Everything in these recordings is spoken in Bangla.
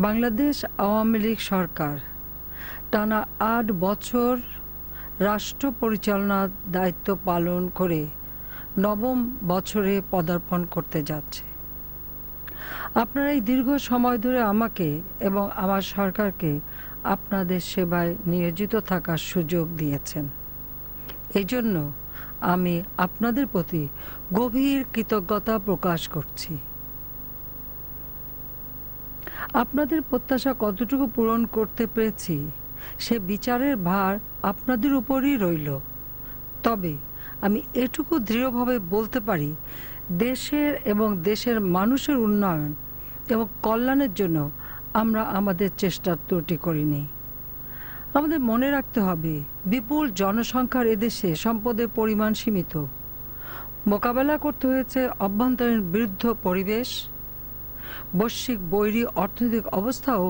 বাংলাদেশ আওয়ামী লীগ সরকার টানা ৮ বছর রাষ্ট্র পরিচালনার দায়িত্ব পালন করে নবম বছরে পদার্পণ করতে যাচ্ছে। আপনারা এই দীর্ঘ সময় ধরে আমাকে এবং আমার সরকারকে আপনাদের সেবায় নিয়োজিত থাকার সুযোগ দিয়েছেন। এই জন্য আমি আপনাদের প্রতি গভীর কৃতজ্ঞতা প্রকাশ করছি। আপনাদের প্রত্যাশা কতটুকু পূরণ করতে পেরেছি সে বিচারের ভার আপনাদের উপরই রইল। তবে আমি এটুকু দৃঢ়ভাবে বলতে পারি, দেশের এবং দেশের মানুষের উন্নয়ন এবং কল্যাণের জন্য আমরা আমাদের চেষ্টার ত্রুটি করিনি। আমাদের মনে রাখতে হবে, বিপুল জনসংখ্যার এদেশে সম্পদের পরিমাণ সীমিত। মোকাবেলা করতে হয়েছে অভ্যন্তরীণ বিরুদ্ধ পরিবেশ, বৈশ্বিক বৈরী অর্থনৈতিক অবস্থাও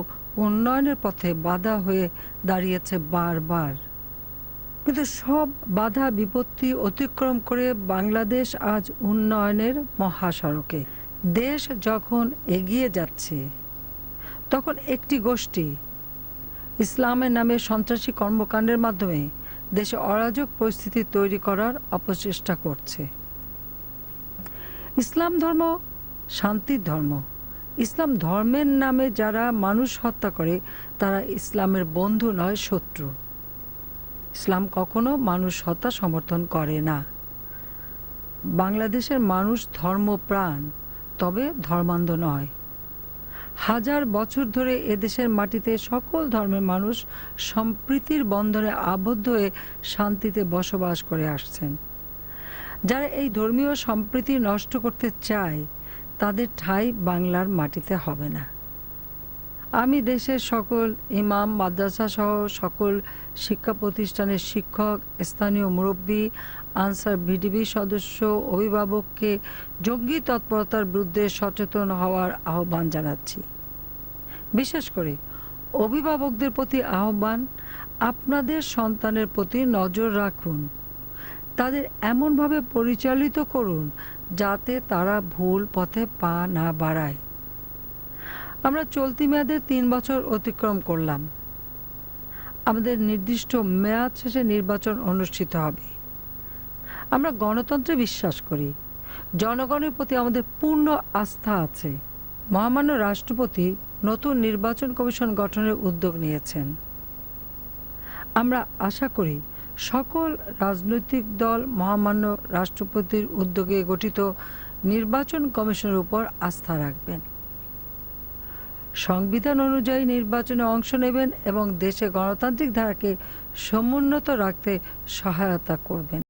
উন্নয়নের পথে বাধা হয়ে দাঁড়িয়েছে বারবার। কিন্তু সব বাধা বিপত্তি অতিক্রম করে বাংলাদেশ আজ উন্নয়নের মহাসড়কে। দেশ যখন এগিয়ে যাচ্ছে, তখন একটি গোষ্ঠী ইসলামের নামে সন্ত্রাসী কর্মকাণ্ডের মাধ্যমে দেশে অরাজক পরিস্থিতি তৈরি করার অপচেষ্টা করছে। ইসলাম ধর্ম শান্তির ধর্ম। ইসলাম ধর্মের নামে যারা মানুষ হত্যা করে তারা ইসলামের বন্ধু নয়, শত্রু। ইসলাম কখনো মানুষ হত্যা সমর্থন করে না। বাংলাদেশের মানুষ ধর্মপ্রাণ, তবে ধর্মান্ধ নয়। হাজার বছর ধরে এদেশের মাটিতে সকল ধর্মের মানুষ সম্প্রীতির বন্ধনে আবদ্ধ হয়ে শান্তিতে বসবাস করে আসছেন। যারা এই ধর্মীয় সম্প্রীতি নষ্ট করতে চায়, তাদের ঠাঁই বাংলার মাটিতে হবে না। আমি দেশের সকল ইমাম, মাদ্রাসা সহ সকল শিক্ষা প্রতিষ্ঠানের শিক্ষক, স্থানীয় মুরব্বী, আনসার ভিডিপি সদস্য, অভিভাবককে জঙ্গি তৎপরতার বিরুদ্ধে সচেতন হওয়ার আহ্বান জানাচ্ছি। বিশেষ করে অভিভাবকদের প্রতি আহ্বান, আপনাদের সন্তানের প্রতি নজর রাখুন। তাদের এমনভাবে পরিচালিত করুন যাতে তারা ভুল পথে পা না বাড়ায়। আমরা চলতি মেয়াদের ৩ বছর অতিক্রম করলাম। আমাদের নির্দিষ্ট মেয়াদ শেষে নির্বাচন অনুষ্ঠিত হবে। আমরা গণতন্ত্রে বিশ্বাস করি। জনগণের প্রতি আমাদের পূর্ণ আস্থা আছে। মহামান্য রাষ্ট্রপতি নতুন নির্বাচন কমিশন গঠনের উদ্যোগ নিয়েছেন। আমরা আশা করি সকল রাজনৈতিক দল মহামান্য রাষ্ট্রপতির উদ্যোগে গঠিত নির্বাচন কমিশনের উপর আস্থা রাখবেন, সংবিধান অনুযায়ী নির্বাচনে অংশ নেবেন এবং দেশে গণতান্ত্রিক ধারাকে সমুন্নত রাখতে সহায়তা করবেন।